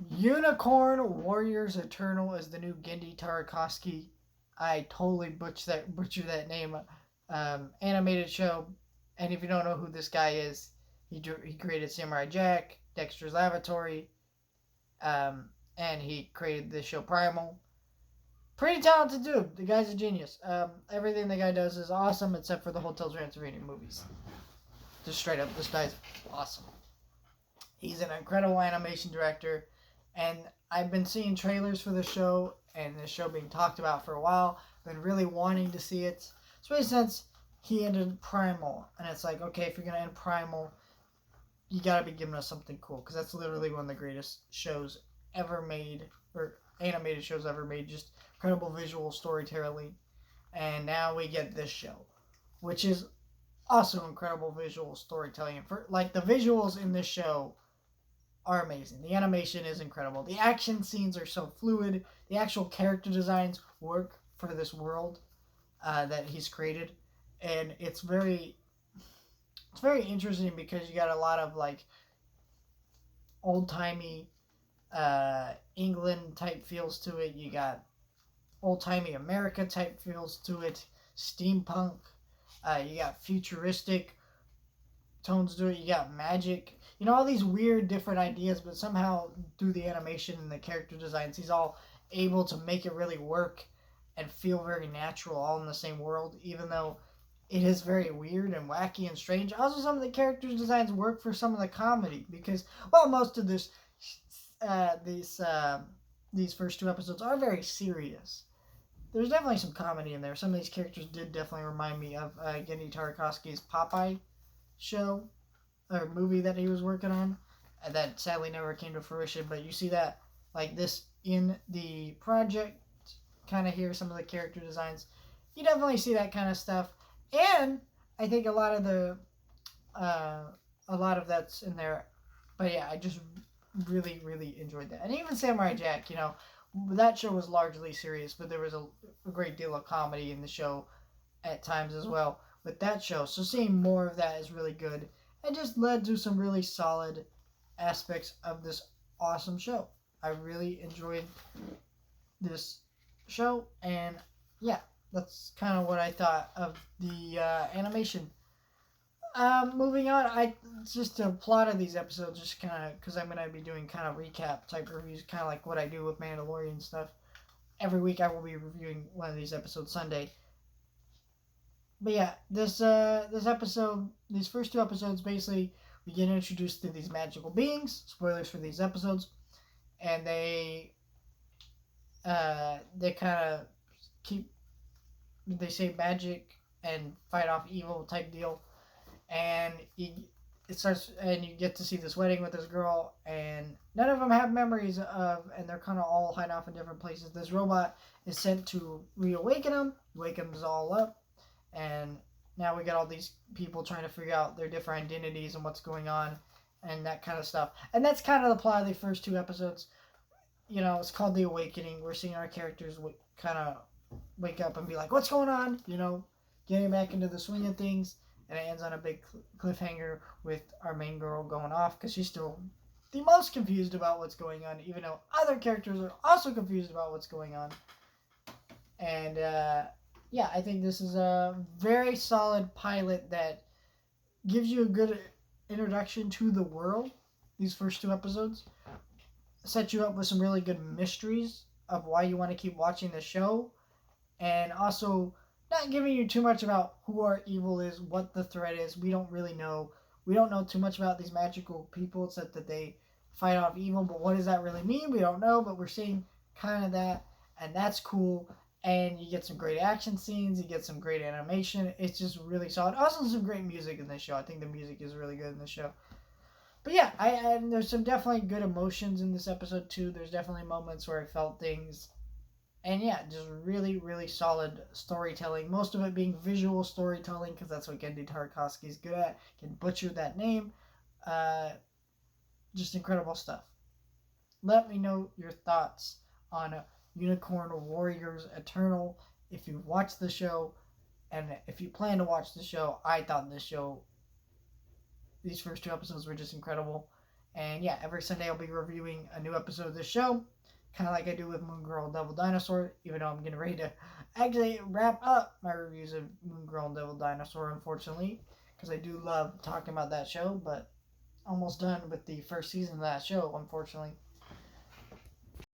Unicorn Warriors Eternal is the new Gendy Tartakovsky. I totally butcher that name. Animated show, and if you don't know who this guy is, he created Samurai Jack, Dexter's Laboratory, and he created the show Primal. Pretty talented dude. The guy's a genius. Everything the guy does is awesome except for the Hotel Transylvania movies. Just straight up, this guy's awesome. He's an incredible animation director, and I've been seeing trailers for the show and the show being talked about for a while. Been really wanting to see it, especially since he ended Primal, and it's like, okay, if you're gonna end Primal, you gotta be giving us something cool because that's literally one of the greatest shows ever made, or animated shows ever made. Just incredible visual storytelling, and now we get this show, which is also incredible visual storytelling. For like the visuals in this show are amazing. The animation is incredible. The action scenes are so fluid. The actual character designs work for this world that he's created, and it's very interesting because you got a lot of like old timey England type feels to it. You got old timey America type feels to it. Steampunk. You got futuristic tones to it. You got magic. You know, all these weird different ideas, but somehow through the animation and the character designs, he's all able to make it really work and feel very natural all in the same world, even though it is very weird and wacky and strange. Also, some of the characters' designs work for some of the comedy because, well, most of uh, these uh, these first two episodes are very serious. There's definitely some comedy in there. Some of these characters did definitely remind me of Gendy Tartakovsky's Popeye show or movie that he was working on that sadly never came to fruition. But you see that like this in the project, kind of hear some of the character designs. You definitely see that kind of stuff, and I think uh, a lot of that's in there. But yeah, I just really enjoyed that, and even Samurai Jack. You know, that show was largely serious, but there was a great deal of comedy in the show at times as well with that show. So seeing more of that is really good and just led to some really solid aspects of this awesome show. I really enjoyed this show, and yeah, that's kind of what I thought of the animation. Moving on, I just the plot of these episodes, just kind of because I'm gonna be doing kind of recap type reviews, kind of like what I do with Mandalorian stuff. Every week I will be reviewing one of these episodes Sunday. But yeah, this episode, these first two episodes, basically we get introduced to these magical beings. Spoilers for these episodes, and they kind of keep they say magic and fight off evil type deal, and it starts and you get to see this wedding with this girl, and none of them have memories of, and they're kind of all hiding off in different places. This robot is sent to reawaken them, wake them all up, and now we got all these people trying to figure out their different identities and what's going on and that kind of stuff. And that's kind of the plot of the first two episodes. You know, it's called The Awakening. We're seeing our characters kind of wake up and be like, what's going on? You know, getting back into the swing of things. And it ends on a big cliffhanger with our main girl going off because she's still the most confused about what's going on, even though other characters are also confused about what's going on. And yeah, I think this is a very solid pilot that gives you a good introduction to the world. These first two episodes set you up with some really good mysteries of why you want to keep watching the show, and also not giving you too much about who our evil is, what the threat is. We don't really know. We don't know too much about these magical people except that they fight off evil, but what does that really mean? We don't know, but we're seeing kind of that, and that's cool. And you get some great action scenes, you get some great animation. It's just really solid. Also, some great music in this show. I think the music is really good in this show. But yeah, and there's some definitely good emotions in this episode too. There's definitely moments where I felt things, and yeah, just really solid storytelling. Most of it being visual storytelling because that's what Gendy Tartakovsky is good at. Can butcher that name. Uh, just incredible stuff. Let me know your thoughts on Unicorn Warriors Eternal. If you watched the show, and if you plan to watch the show, I thought this show, these first two episodes were just incredible. And yeah, every Sunday I'll be reviewing a new episode of this show, kind of like I do with Moon Girl and Devil Dinosaur, even though I'm getting ready to actually wrap up my reviews of Moon Girl and Devil Dinosaur, unfortunately, because I do love talking about that show, but almost done with the first season of that show, unfortunately.